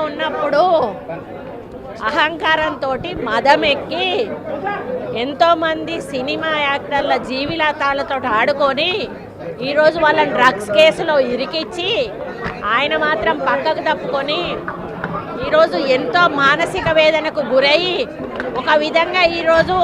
ఉన్నప్పుడు అహంకారంతో మదమెక్కి ఎంతోమంది సినిమా యాక్టర్ల జీవితాలతో ఆడుకొని ఈరోజు వాళ్ళని డ్రగ్స్ కేసులో ఇరికిచ్చి ఆయన మాత్రం పక్కకు తప్పుకొని ఈరోజు ఎంతో మానసిక వేదనకు గురయ్యి ఒక విధంగా ఈరోజు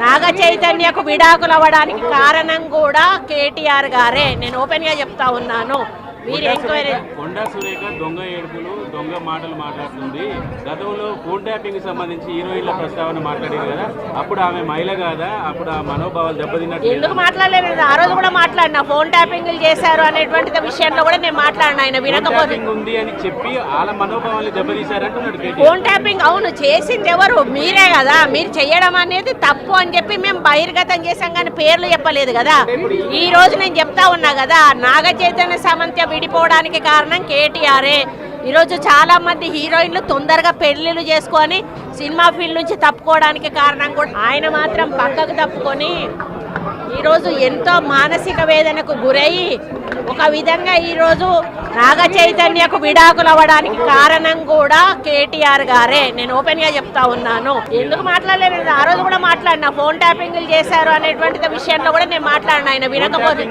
నాగ చైతన్యకు విడాకులు అవ్వడానికి కారణం కూడా కేటీఆర్ గారే. నేను ఓపెన్గా చెప్తా ఉన్నాను. మీరు ఎంక్వైరీ కొండా సురేఖ దొంగ ఏడుపులు దొంగ మాటలు మాట్లాడుతుంది. గతంలో ఫోన్ ట్యాపింగ్ సంబంధించి హీరోయిన్ల ప్రస్తావన మాట్లాడారు కదా, అప్పుడు ఆమె మహిళ కాదా? అప్పుడు ఆ మనోభావాలు దెబ్బతిన్నట్టు ఎందుకు మాట్లాడలేదు? ఆ రోజు కూడా మాట్లాడినా ఫోన్ ట్యాపింగ్లు చేశారు అనేటువంటి విషయంలో కూడా నేను మాట్లాడినా. ఆయన వినకపోతే ఉంది అని చెప్పి వాళ్ళ మనోభావాలు దెబ్బతీశారంటున్నాడు. ఫోన్ ట్యాపింగ్ అవును చేసింది ఎవరు? మీరే కదా. మీరు చేయడం అనేది తప్పు అని చెప్పి మేము బహిర్గతం చేశాం కానీ పేర్లు చెప్పలేదు కదా. ఈ రోజు నేను చెప్తా ఉన్నా కదా, నాగ చైతన్య సామంత్య విడిపోవడానికి కారణం కేటీఆరే. ఈరోజు చాలా మంది హీరోయిన్లు తొందరగా పెళ్లిళ్ళు చేసుకొని సినిమా ఫీల్డ్ నుంచి తప్పుకోవడానికి కారణం కూడా ఆయన మాత్రం పక్కకు తప్పుకొని ఈరోజు ఎంతో మానసిక వేదనకు గురయ్యి ఒక విధంగా ఈరోజు నాగ చైతన్యకు విడాకులు అవ్వడానికి కారణం కూడా కేటీఆర్ గారే. నేను ఓపెన్గా చెప్తా ఉన్నాను. ఎందుకు మాట్లాడలేదు? ఆ రోజు కూడా మాట్లాడినా ఫోన్ ట్యాపింగ్లు చేశారు అనేటువంటి విషయంలో కూడా నేను మాట్లాడినా. ఆయన వినకపోతే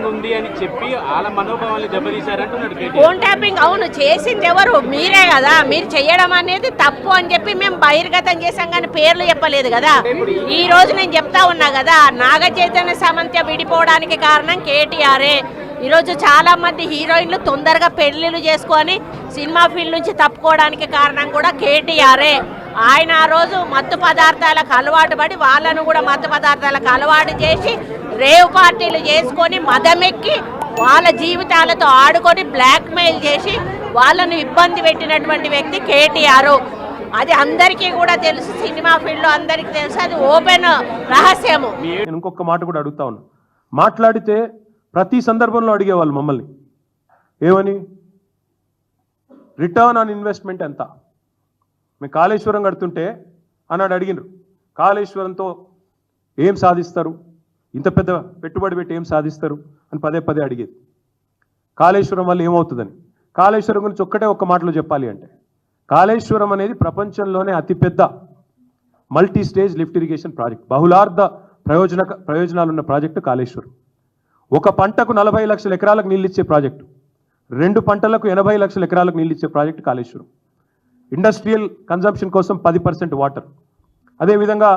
ఫోన్ ట్యాపింగ్ అవును చేసింది ఎవరు? మీరే కదా. మీరు చేయడం అనేది తప్పు అని చెప్పి మేము బహిర్గతం చేశాం కానీ పేర్లు చెప్పలేదు కదా. ఈ రోజు నేను చెప్తా ఉన్నా కదా, నాగ చైతన్య సామంత్య విడిపోవడానికి కారణం కేటీఆరే. ఈరోజు చాలా మంది హీరోయిన్లు తొందరగా పెళ్లిళ్ళు చేసుకొని సినిమా ఫీల్డ్ నుంచి తప్పుకోవడానికి కారణం కూడా కేటీఆరే. ఆయన ఆ రోజు మత్తు పదార్థాలకు అలవాటు పడి వాళ్ళను కూడా మత్తు పదార్థాలకు అలవాటు చేసి రేవ్ పార్టీలు చేసుకొని మదమెక్కి వాళ్ళ జీవితాలతో ఆడుకొని బ్లాక్మెయిల్ చేసి వాళ్ళను ఇబ్బంది పెట్టినటువంటి వ్యక్తి కేటీఆర్. అది అందరికీ కూడా తెలుసు, సినిమా ఫీల్డ్లో అందరికీ తెలుసు, అది ఓపెన్ రహస్యము. ఇంకొక మాట కూడా అడుగుతా ఉన్నా. మాట్లాడితే ప్రతి సందర్భంలో అడిగేవాళ్ళు మమ్మల్ని ఏమని, రిటర్న్ ఆన్ ఇన్వెస్ట్మెంట్ ఎంత? మేము కాళేశ్వరం కడుతుంటే అన్నాడు అడిగినారు, కాళేశ్వరంతో ఏం సాధిస్తారు, ఇంత పెద్ద పెట్టుబడి పెట్టి ఏం సాధిస్తారు అని పదే పదే అడిగేది. కాళేశ్వరం వల్ల ఏమవుతుందని. కాళేశ్వరం గురించి ఒక్క మాటలో చెప్పాలి అంటే, కాళేశ్వరం అనేది ప్రపంచంలోనే అతిపెద్ద multi stage lift irrigation project, బహుళార్థ ప్రయోజనాలున్న ప్రాజెక్టు కాళేశ్వరం. ఒక పంటకు 40 లక్షల ఎకరాలకు నీళ్ళు ఇచ్చే ప్రాజెక్టు, 2 పంటలకు 80 లక్షల ఎకరాలకు నీళ్ళు ఇచ్చే ప్రాజెక్టు కాళేశ్వరం. ఇండస్ట్రియల్ కన్జంప్షన్ కోసం 10% వాటర్. అదేవిధంగా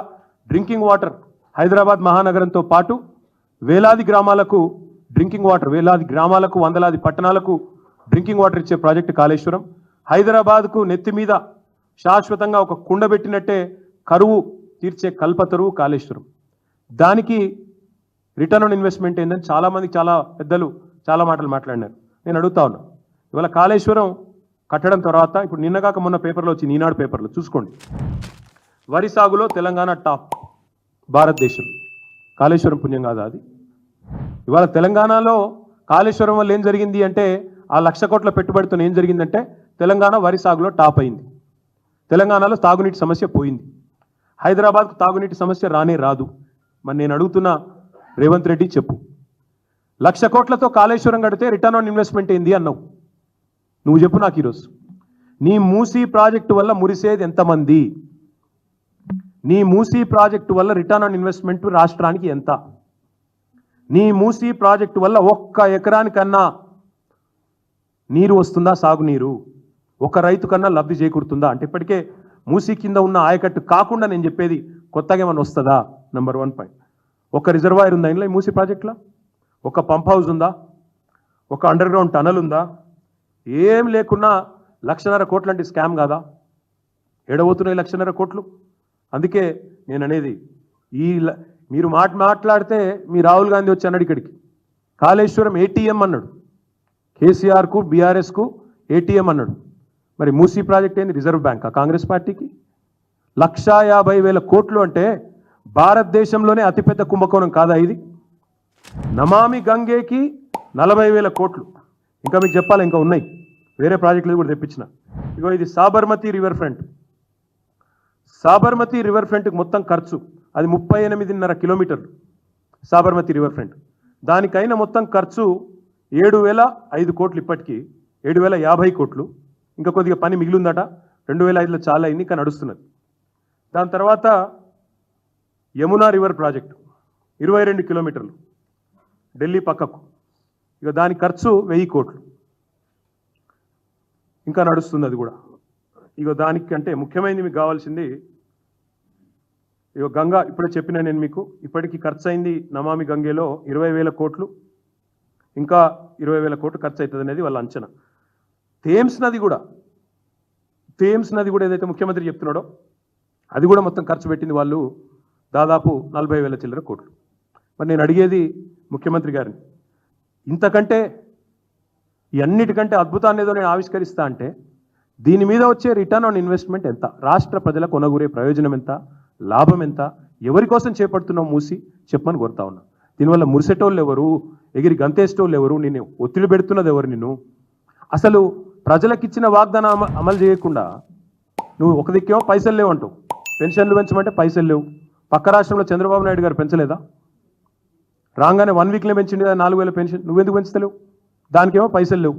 డ్రింకింగ్ వాటర్ హైదరాబాద్ మహానగరంతో పాటు వేలాది గ్రామాలకు డ్రింకింగ్ వాటర్, వేలాది గ్రామాలకు వందలాది పట్టణాలకు డ్రింకింగ్ వాటర్ ఇచ్చే ప్రాజెక్టు కాళేశ్వరం. హైదరాబాద్కు నెత్తి మీద శాశ్వతంగా ఒక కుండ పెట్టినట్టే కరువు తీర్చే కల్పతరువు కాళేశ్వరం. దానికి రిటర్న్ ఆన్ ఇన్వెస్ట్మెంట్ ఏందని చాలామంది చాలా పెద్దలు చాలా మాటలు మాట్లాడినారు. నేను అడుగుతా ఉన్నా, ఇవాళ కాళేశ్వరం కట్టడం తర్వాత ఇప్పుడు నిన్నగాక మొన్న పేపర్లో వచ్చింది, ఈనాడు పేపర్లో చూసుకోండి, వరి సాగులో తెలంగాణ టాప్ భారతదేశం. కాళేశ్వరం పుణ్యం కాదా అది? ఇవాళ తెలంగాణలో కాళేశ్వరం వల్ల ఏం జరిగింది అంటే, ఆ 1,00,000 కోట్ల పెట్టుబడితో ఏం జరిగిందంటే తెలంగాణ వరి సాగులో టాప్ అయింది. తెలంగాణలో తాగునీటి సమస్య పోయింది. హైదరాబాద్కు తాగునీటి సమస్య రానే రాదు. మరి నేను అడుగుతున్నా రేవంత్ రెడ్డి, చెప్పు, 1,00,000 కోట్లతో కాళేశ్వరం కడితే రిటర్న్ ఆన్ ఇన్వెస్ట్మెంట్ ఏంది అన్నావు. నువ్వు చెప్పు నాకు ఈరోజు. నీ మూసీ ప్రాజెక్టు వల్ల మురిసేది ఎంతమంది? నీ మూసీ ప్రాజెక్టు వల్ల రిటర్న్ ఆన్ ఇన్వెస్ట్మెంట్ రాష్ట్రానికి ఎంత? నీ మూసీ ప్రాజెక్టు వల్ల 1 ఎకరానికన్నా నీరు వస్తుందా? సాగునీరు ఒక రైతు కన్నా లబ్ధి చేకూరుతుందా? అంటే ఇప్పటికే మూసీ కింద ఉన్న ఆయకట్టు కాకుండా నేను చెప్పేది కొత్తగా ఏమన్నా వస్తుందా? Number 1 point. ఒక రిజర్వాయర్ ఉందా ఇంట్లో ఈ మూసీ ప్రాజెక్టులో? ఒక పంప్ హౌస్ ఉందా? ఒక అండర్ గ్రౌండ్ టనల్ ఉందా? ఏం లేకున్నా 1,50,000 కోట్లు అంటే స్కామ్ కాదా? ఎడబోతున్నాయి 1,50,000 కోట్లు. అందుకే నేను అనేది, మీరు మాట్లాడితే మీ రాహుల్ గాంధీ వచ్చి అన్నాడు ఇక్కడికి, కాళేశ్వరం ఏటీఎం అన్నాడు, కేసీఆర్కు బీఆర్ఎస్కు ఏటీఎం అన్నాడు. మరి మూసీ ప్రాజెక్ట్ ఏంది? రిజర్వ్ బ్యాంకా కాంగ్రెస్ పార్టీకి? 1,50,000 కోట్లు అంటే భారతదేశంలోనే అతిపెద్ద కుంభకోణం కాదా ఇది? నమామి గంగేకి 40,000 కోట్లు. ఇంకా మీకు చెప్పాలి, ఇంకా ఉన్నాయి వేరే ప్రాజెక్టులు కూడా తెప్పించిన. ఇగో ఇది Sabarmati river front. Sabarmati river ఫ్రంట్కి మొత్తం ఖర్చు అది 38.5 కిలోమీటర్లు సాబర్మతి రివర్ ఫ్రంట్. దానికైన మొత్తం ఖర్చు 7,005 కోట్లు, ఇప్పటికీ 7,050 కోట్లు. ఇంకా కొద్దిగా పని మిగిలిందట, 2005లో చాలా అయింది, ఇంకా నడుస్తున్నది. దాని తర్వాత యమునా రివర్ ప్రాజెక్టు 22 కిలోమీటర్లు ఢిల్లీ పక్కకు, ఇక దాని ఖర్చు 1000 కోట్లు, ఇంకా నడుస్తుంది అది కూడా. ఇక దానికంటే ముఖ్యమైనది మీకు కావాల్సింది ఇక గంగా, ఇప్పుడే చెప్పిన నేను మీకు, ఇప్పటికీ ఖర్చు అయింది నమామి గంగేలో 20,000 కోట్లు, ఇంకా 20,000 కోట్లు ఖర్చు అవుతుంది అనేది వాళ్ళ అంచనా. థేమ్స్ నది కూడా ఏదైతే ముఖ్యమంత్రి చెప్తున్నాడో అది కూడా మొత్తం ఖర్చు పెట్టింది వాళ్ళు దాదాపు 40,000 చిల్లర కోట్లు. మరి నేను అడిగేది ముఖ్యమంత్రి గారిని, ఇంతకంటే ఈ అన్నిటికంటే అద్భుతాన్ని ఏదో నేను ఆవిష్కరిస్తా అంటే దీని మీద వచ్చే రిటర్న్ ఆన్ ఇన్వెస్ట్మెంట్ ఎంత, రాష్ట్ర ప్రజలకు కొనగూరే ప్రయోజనం ఎంత, లాభం ఎంత, ఎవరి కోసం చేపడుతున్నావు మూసి చెప్పమని కోరుతా ఉన్నా. దీనివల్ల మురిసెటోళ్ళు ఎవరు, ఎగిరి గంతేసేటోళ్ళు ఎవరు, నిన్ను ఒత్తిడి పెడుతున్నది ఎవరు, నిన్ను అసలు ప్రజలకు ఇచ్చిన వాగ్దానం అమలు చేయకుండా నువ్వు ఒక దిక్కేమో పైసలు లేవు అంటావు, పెన్షన్లు పెంచమంటే పైసలు లేవు. పక్క రాష్ట్రంలో చంద్రబాబు నాయుడు గారు పెంచలేదా? రాగానే 1 వీక్లో పెంచింది కదా 4,000 పెన్షన్, నువ్వెందుకు పెంచుతలేవు? దానికేమో పైసలు లేవు.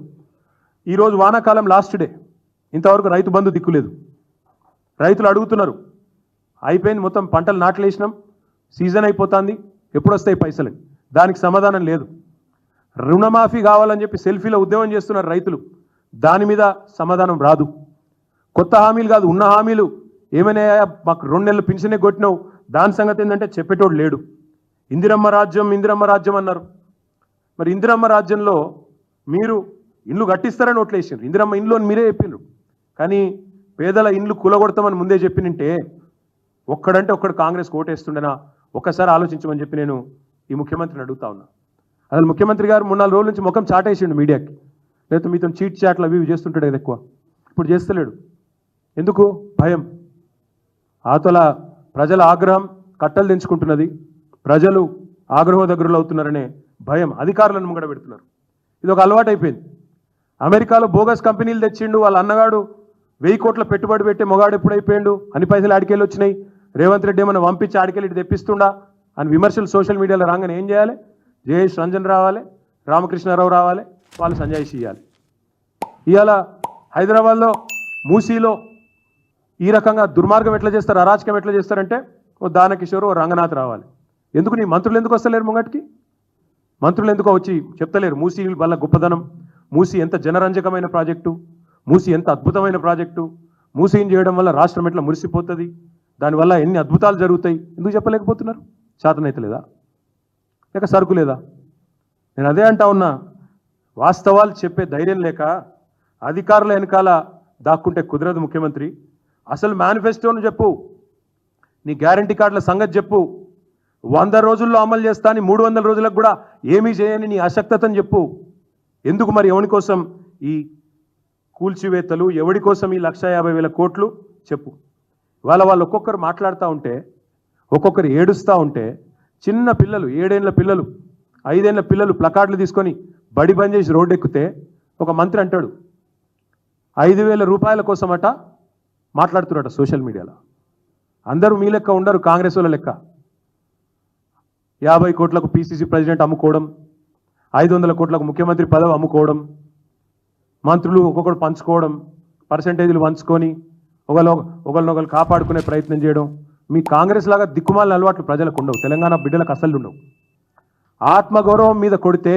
ఈరోజు వానాకాలం లాస్ట్ డే, ఇంతవరకు రైతు బంధు దిక్కులేదు. రైతులు అడుగుతున్నారు, అయిపోయింది మొత్తం పంటలు నాట్లేసినాం, సీజన్ అయిపోతుంది, ఎప్పుడు వస్తాయి పైసలని? దానికి సమాధానం లేదు. రుణమాఫీ కావాలని చెప్పి సెల్ఫీలో ఉద్యమం చేస్తున్నారు రైతులు, దాని మీద సమాధానం రాదు. కొత్త హామీలు కాదు, ఉన్న హామీలు ఏమైనా మాకు 2 నెలలు పింఛనే కొట్టినావు, దాని సంగతి ఏంటంటే చెప్పేటోడు లేడు. ఇందిరమ్మ రాజ్యం అన్నారు. మరి ఇందిరమ్మ రాజ్యంలో మీరు ఇండ్లు కట్టిస్తారని ఓట్లేసారు, ఇందిరమ్మ ఇండ్లు అని మీరే చెప్పిండ్రు. కానీ పేదల ఇండ్లు కూలగొడతామని ముందే చెప్పినంటే ఒక్కడంటే ఒక్కడు కాంగ్రెస్ ఓటేస్తుండేనా ఒక్కసారి ఆలోచించమని చెప్పి నేను ఈ ముఖ్యమంత్రిని అడుగుతా ఉన్నా. అసలు ముఖ్యమంత్రి గారు 3-4 రోజుల నుంచి ముఖం చాటేసిండు మీడియాకి, లేకపోతే మీతో చీట్ చాట్లు అవి ఇవి చేస్తుంటాడు కదా ఎక్కువ, ఇప్పుడు చేస్తలేడు. ఎందుకు? భయం. ఆతల ప్రజల ఆగ్రహం కట్టలు తెంచుకుంటున్నది, ప్రజలు ఆగ్రహ దగ్గరలో అవుతున్నారనే భయం అధికారులను ముంగడ పెడుతున్నారు. ఇది ఒక అలవాటు అయిపోయింది. అమెరికాలో బోగస్ కంపెనీలు తెచ్చిండు, వాళ్ళ అన్నగాడు 1000 కోట్ల పెట్టుబడి పెట్టే మొగాడు ఎప్పుడైపోయిండు, అన్ని పైసలు ఆడికెళ్ళి వచ్చినాయి, రేవంత్ రెడ్డి ఏమైనా పంపించి ఆడికెళ్ళి ఇటు తెప్పిస్తుండా అని విమర్శలు సోషల్ మీడియాలో రాగానే ఏం చేయాలి? జయేష్ రంజన్ రావాలి, రామకృష్ణారావు రావాలి, వాళ్ళు సంజాయిషి ఇవ్వాలి. ఇవాళ హైదరాబాద్లో మూసీలో ఈ రకంగా దుర్మార్గం ఎట్లా చేస్తారు, అరాచకం ఎట్లా చేస్తారంటే ఓ దానకిషోర్, ఓ రంగనాథ్ రావాలి. ఎందుకు నీ మంత్రులు ఎందుకు వస్తలేరు ముంగటికి? మంత్రులు ఎందుకో వచ్చి చెప్తలేరు మూసీ వల్ల గొప్పదనం, మూసీ ఎంత జనరంజకమైన ప్రాజెక్టు, మూసీ ఎంత అద్భుతమైన ప్రాజెక్టు, మూసీని చేయడం వల్ల రాష్ట్రం ఎట్లా మురిసిపోతుంది, దానివల్ల ఎన్ని అద్భుతాలు జరుగుతాయి, ఎందుకు చెప్పలేకపోతున్నారు? శాతనైతే లేదా, లేక సరుకు లేదా? నేను అదే అంటా ఉన్నా, వాస్తవాలు చెప్పే ధైర్యం లేక అధికారుల వెనకాల దాక్కుంటే కుదరదు ముఖ్యమంత్రి. అసలు మేనిఫెస్టోను చెప్పు, నీ గ్యారంటీ కార్డుల సంగతి చెప్పు, 100 రోజుల్లో అమలు చేస్తా అని 300 రోజులకు కూడా ఏమీ చేయని నీ అశక్తతను చెప్పు. ఎందుకు మరి ఎవరి కోసం ఈ కూల్చివేతలు, ఎవడి కోసం ఈ 1,50,000 కోట్లు చెప్పు. వాళ్ళు ఒక్కొక్కరు మాట్లాడుతూ ఉంటే, ఒక్కొక్కరు ఏడుస్తూ ఉంటే, చిన్న పిల్లలు 7 ఏళ్ల పిల్లలు 5 ఏళ్ల పిల్లలు ప్లకార్డులు తీసుకొని బడి బంద్ చేసి రోడ్డు ఎక్కితే ఒక మంత్రి అంటాడు 5,000 రూపాయల కోసమట మాట్లాడుతున్నారట సోషల్ మీడియాలో. అందరూ మీ లెక్క ఉండరు, కాంగ్రెస్ వాళ్ళ లెక్క. 50 కోట్లకు పిసిసి ప్రెసిడెంట్ అమ్ముకోవడం, 500 కోట్లకు ముఖ్యమంత్రి పదవి అమ్ముకోవడం, మంత్రులు ఒక్కొక్కరు పంచుకోవడం, పర్సంటేజీలు పంచుకొని ఒకరినొకరు కాపాడుకునే ప్రయత్నం చేయడం. మీ కాంగ్రెస్ లాగా దిక్కుమాలిన అలవాట్లు ప్రజలకు ఉండవు, తెలంగాణ బిడ్డలకు అసలు ఉండవు. ఆత్మగౌరవం మీద కొడితే,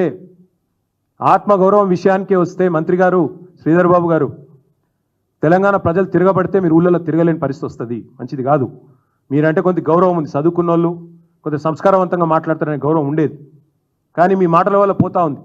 ఆత్మగౌరవం విషయానికే వస్తే మంత్రి గారు శ్రీధర్ బాబు గారు, తెలంగాణ ప్రజలు తిరగబడితే మీరు ఊళ్ళలో తిరగలేని పరిస్థితి వస్తుంది, మంచిది కాదు. మీరంటే కొంత గౌరవం ఉంది, చదువుకున్న వాళ్ళు కొంత సంస్కారవంతంగా మాట్లాడతారనే గౌరవం ఉండేది. కానీ మీ మాటల వల్ల పోతా ఉంది.